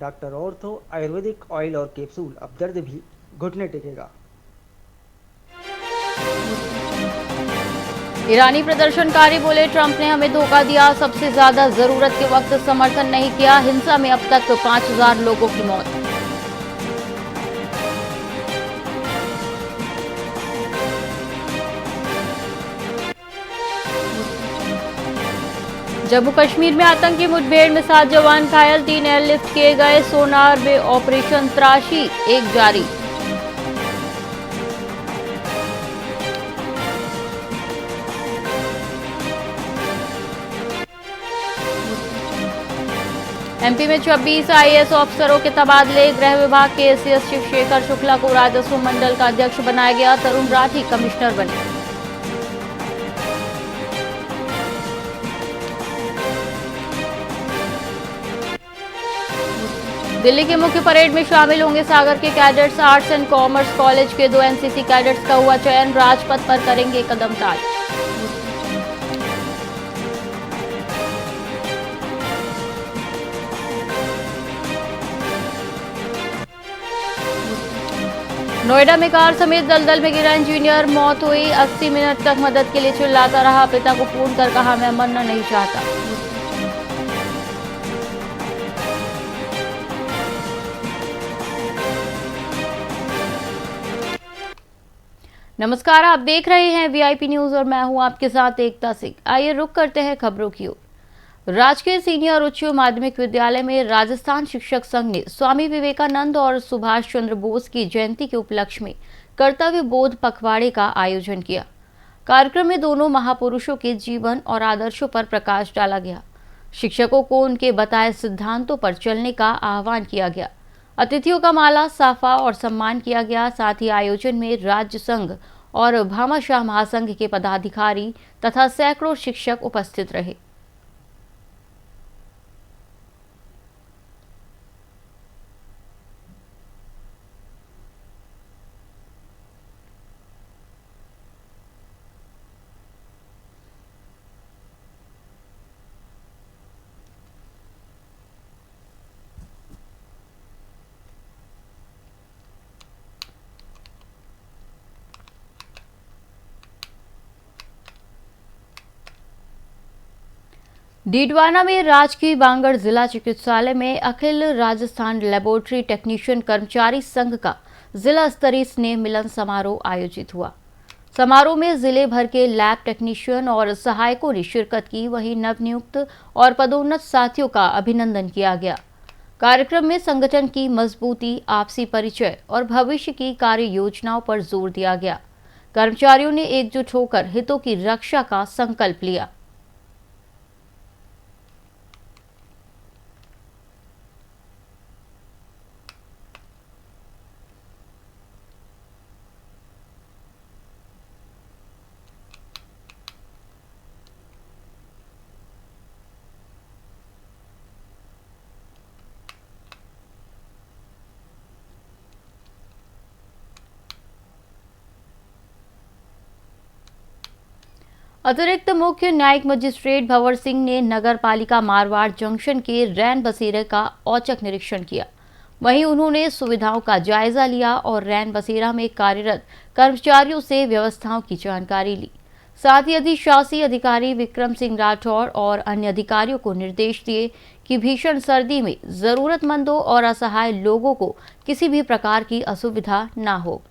Doctor ortho Ayurvedic oil और capsule, अब दर्द भी घुटने टेकेगा। ईरानी प्रदर्शनकारी बोले, ट्रंप ने हमें धोखा दिया, सबसे ज्यादा जरूरत के वक्त समर्थन नहीं किया। हिंसा में अब तक 5,000 लोगों की मौत। जम्मू कश्मीर में आतंकी मुठभेड़ में 7 जवान घायल, 3 एयरलिफ्ट किए गए। सोनार में ऑपरेशन त्राशी 1 जारी। एमपी में 26 आईएएस अफसरों के तबादले। गृह विभाग के एसीएस शिवशेखर शुक्ला को राजस्व मंडल का अध्यक्ष बनाया गया। तरुण राठी कमिश्नर बने। दिल्ली के मुख्य परेड में शामिल होंगे सागर के cadets. Arts and commerce college के 2 एनसीसी कैडेट्स का हुआ चयन। राजपथ पर करेंगे कदम ताल। नोएडा में कार समेत दलदल में गिरा इंजीनियर, मौत हुई। 80 मिनट तक मदद के लिए चिल्लाता रहा, पिता को फोन कर कहा मैं मरना नहीं चाहता। नमस्कार, आप देख रहे हैं वीआईपी न्यूज और मैं हूं आपके साथ एकता सिंह। आइए रुक करते हैं खबरों की ओर। राजकीय सीनियर उच्च माध्यमिक विद्यालय में राजस्थान शिक्षक संघ ने स्वामी विवेकानंद और सुभाष चंद्र बोस की जयंती के उपलक्ष्य में कर्तव्य बोध पखवाड़े का आयोजन किया। कार्यक्रम में दोनों महापुरुषों के जीवन और आदर्शों पर प्रकाश डाला गया। शिक्षकों को उनके बताए सिद्धांतों पर चलने का आह्वान किया गया। अतिथियों का माला, साफा और सम्मान किया गया। साथ ही आयोजन में राज्य संघ और भामाशाह महासंघ के पदाधिकारी तथा सैकड़ों शिक्षक उपस्थित रहे। डीडवाना में राजकीय बांगड़ जिला चिकित्सालय में अखिल राजस्थान लेबोरेटरी टेक्नीशियन कर्मचारी संघ का जिला स्तरीय स्नेह मिलन समारोह आयोजित हुआ। समारोह में जिले भर के लैब टेक्नीशियन और सहायकों ने शिरकत की। वहीं नवनियुक्त और पदोन्नत साथियों का अभिनंदन किया गया। कार्यक्रम में संगठन की मजबूती, आपसी परिचय और भविष्य की कार्य योजनाओं पर जोर दिया गया। कर्मचारियों ने एकजुट होकर हितों की रक्षा का संकल्प लिया। अतिरिक्त मुख्य न्यायिक मजिस्ट्रेट भंवर सिंह ने नगर पालिका मारवाड़ जंक्शन के रैन बसेरे का औचक निरीक्षण किया। वहीं उन्होंने सुविधाओं का जायजा लिया और रैन बसेरा में कार्यरत कर्मचारियों से व्यवस्थाओं की जानकारी ली। साथ ही अधिशासी अधिकारी विक्रम सिंह राठौर और अन्य अधिकारियों को निर्देश दिए कि भीषण सर्दी में जरूरतमंदों और असहाय लोगों को किसी भी प्रकार की असुविधा न हो।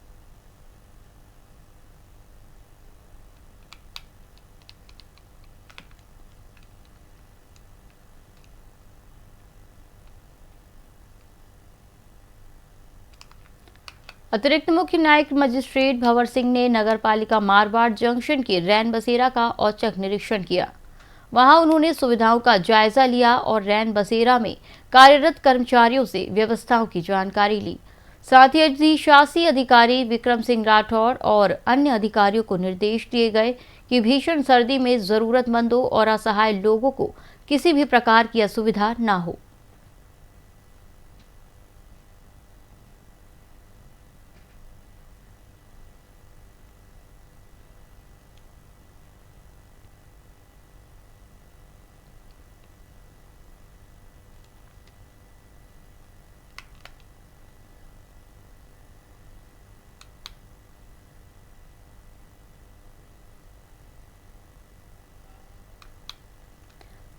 अतिरिक्त मुख्य न्यायिक मजिस्ट्रेट भंवर सिंह ने नगर पालिका मारवाड़ जंक्शन के रैन बसेरा का औचक निरीक्षण किया। वहां उन्होंने सुविधाओं का जायजा लिया और रैन बसेरा में कार्यरत कर्मचारियों से व्यवस्थाओं की जानकारी ली। साथ ही अधिशासी अधिकारी विक्रम सिंह राठौर और अन्य अधिकारियों को निर्देश दिए गए कि भीषण सर्दी में जरूरतमंदों और असहाय लोगों को किसी भी प्रकार की असुविधा न हो।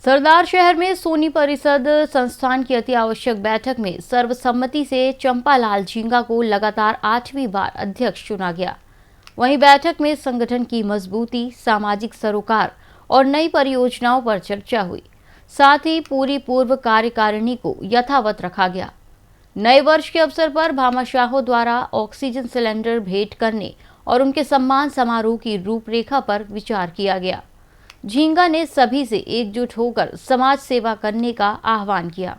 सरदार शहर में सोनी परिषद संस्थान की अति आवश्यक बैठक में सर्वसम्मति से चंपालाल झींगा को लगातार 8वीं बार अध्यक्ष चुना गया। वहीं बैठक में संगठन की मजबूती, सामाजिक सरोकार और नई परियोजनाओं पर चर्चा हुई। साथ ही पूरी पूर्व कार्यकारिणी को यथावत रखा गया। नए वर्ष के अवसर पर भामाशाहों द्वारा ऑक्सीजन सिलेंडर भेंट करने और उनके सम्मान समारोह की रूपरेखा पर विचार किया गया। झींगा ने सभी से एकजुट होकर समाज सेवा करने का आह्वान किया।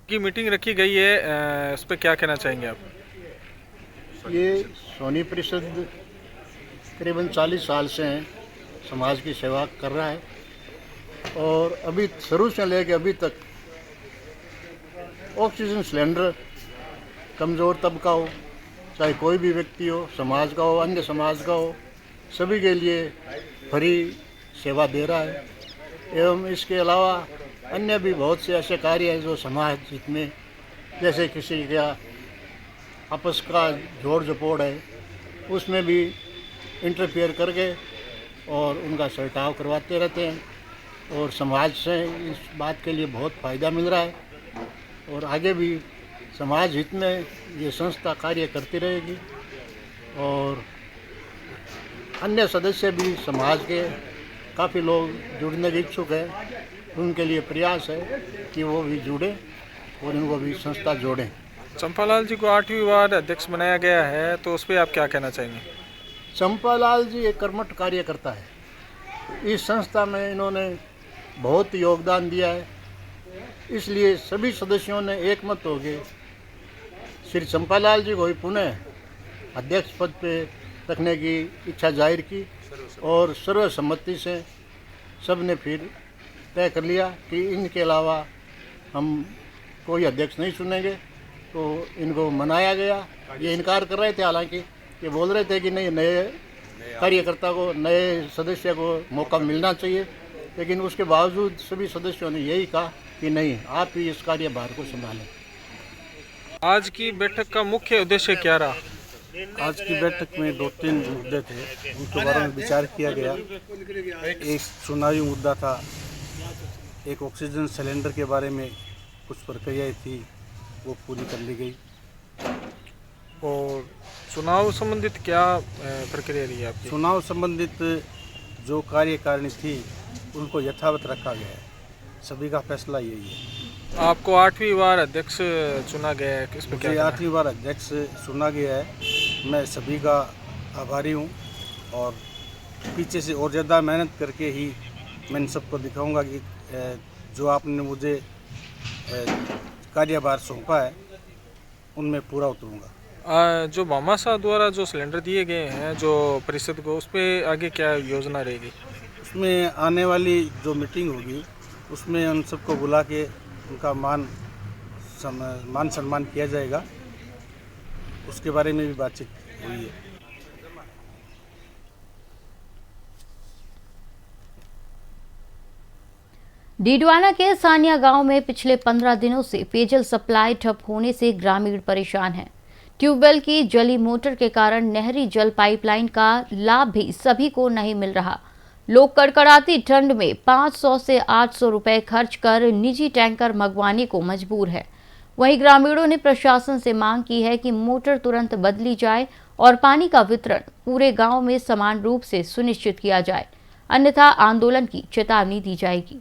की मीटिंग रखी गई है, इस पर क्या कहना चाहेंगे आप? ये सोनी परिषद करीबन 40 साल से हैं, समाज की सेवा कर रहा है और अभी शुरू से लेकर अभी तक ऑक्सीजन सिलेंडर कमज़ोर तबका हो, चाहे कोई भी व्यक्ति हो, समाज का हो, अन्य समाज का हो, सभी के लिए फ्री सेवा दे रहा है। एवं इसके अलावा अन्य भी बहुत से ऐसे कार्य हैं जो समाज हित में, जैसे किसी का आपस का जोड़ जपोड़ है, उसमें भी इंटरफेयर करके और उनका छलटाव करवाते रहते हैं और समाज से इस बात के लिए बहुत फ़ायदा मिल रहा है और आगे भी समाज हित में ये संस्था कार्य करती रहेगी। और अन्य सदस्य भी समाज के काफ़ी लोग जुड़ने के इच्छुक हैं, उनके लिए प्रयास है कि वो भी जुड़े और इनको भी संस्था जोड़ें। चंपालाल जी को 8वीं बार अध्यक्ष बनाया गया है, तो उस पर आप क्या कहना चाहेंगे? चंपालाल जी एक कर्मठ कार्यकर्ता है। इस संस्था में इन्होंने बहुत योगदान दिया है, इसलिए सभी सदस्यों ने एकमत हो गए श्री चंपालाल जी को ही पुनः अध्यक्ष पद पे रखने की इच्छा जाहिर की और सर्वसम्मति से सब ने फिर तय कर लिया कि इनके अलावा हम कोई अध्यक्ष नहीं चुनेंगे। तो इनको मनाया गया। ये इनकार कर रहे थे, हालांकि ये बोल रहे थे कि नहीं, नए कार्यकर्ता को, नए सदस्य को मौका मिलना चाहिए, लेकिन उसके बावजूद सभी सदस्यों ने यही कहा कि नहीं, आप ही इस कार्यभार को संभालें। आज की बैठक का मुख्य उद्देश्य क्या रहा? आज की बैठक में 2-3 मुद्दे थे, उनके बारे में विचार किया गया। एक चुनावी मुद्दा था, एक ऑक्सीजन सिलेंडर के बारे में कुछ प्रक्रियाएं थी, वो पूरी कर ली गई। और चुनाव संबंधित क्या प्रक्रिया रही आपकी? चुनाव संबंधित जो कार्यकारिणी थी उनको यथावत रखा गया है, सभी का फैसला यही है। आपको 8वीं बार अध्यक्ष चुना गया है, किस पे क्या मुझे कहना है? 8वीं बार अध्यक्ष चुना गया है। मैं सभी का आभारी हूँ और पीछे से और ज़्यादा मेहनत करके ही मैं इन सबको दिखाऊंगा कि जो आपने मुझे कार्यभार सौंपा है उनमें पूरा उतरूंगा। जो भामाशाह द्वारा जो सिलेंडर दिए गए हैं जो परिषद को, उस पर आगे क्या योजना रहेगी? उसमें आने वाली जो मीटिंग होगी उसमें उन सबको बुला के उनका मान सम्मान किया जाएगा, उसके बारे में भी बातचीत हुई है। डीडवाना के सानिया गांव में पिछले 15 दिनों से पेयजल सप्लाई ठप होने से ग्रामीण परेशान हैं। ट्यूबवेल की जली मोटर के कारण नहरी जल पाइपलाइन का लाभ भी सभी को नहीं मिल रहा। लोग कड़कड़ाती ठंड में 500 से 800 रुपए खर्च कर निजी टैंकर मंगवाने को मजबूर है। वहीं ग्रामीणों ने प्रशासन से मांग की है कि मोटर तुरंत बदली जाए और पानी का वितरण पूरे गांव में समान रूप से सुनिश्चित किया जाए, अन्यथा आंदोलन की चेतावनी दी जाएगी।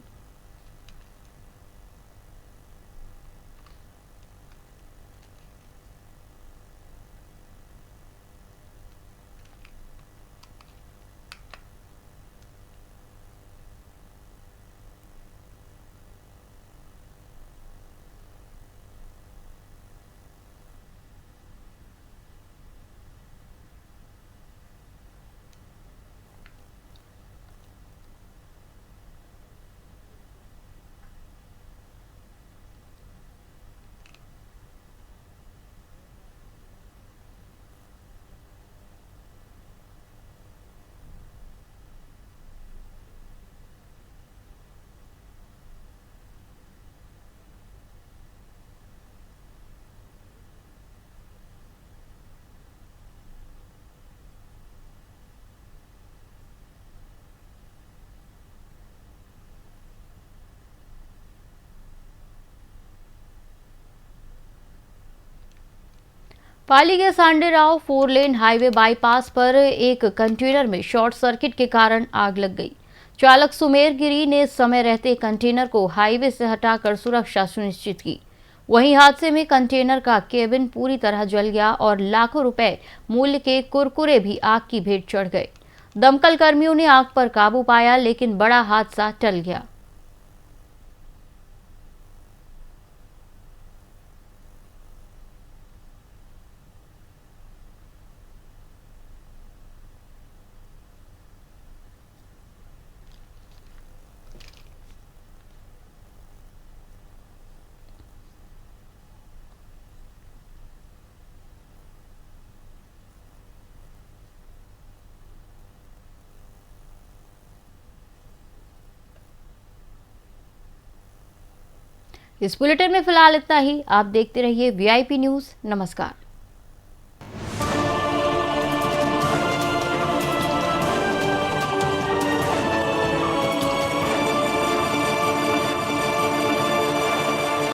पाली के सांडेराव 4 लेन हाईवे बाईपास पर एक कंटेनर में शॉर्ट सर्किट के कारण आग लग गई। चालक सुमेर गिरी ने समय रहते कंटेनर को हाईवे से हटाकर सुरक्षा सुनिश्चित की। वहीं हादसे में कंटेनर का केबिन पूरी तरह जल गया और लाखों रुपए मूल्य के कुरकुरे भी आग की भेंट चढ़ गए। दमकल कर्मियों ने आग पर काबू पाया, लेकिन बड़ा हादसा टल गया। इस बुलेटिन में फिलहाल इतना ही। आप देखते रहिए VIP न्यूज़। नमस्कार।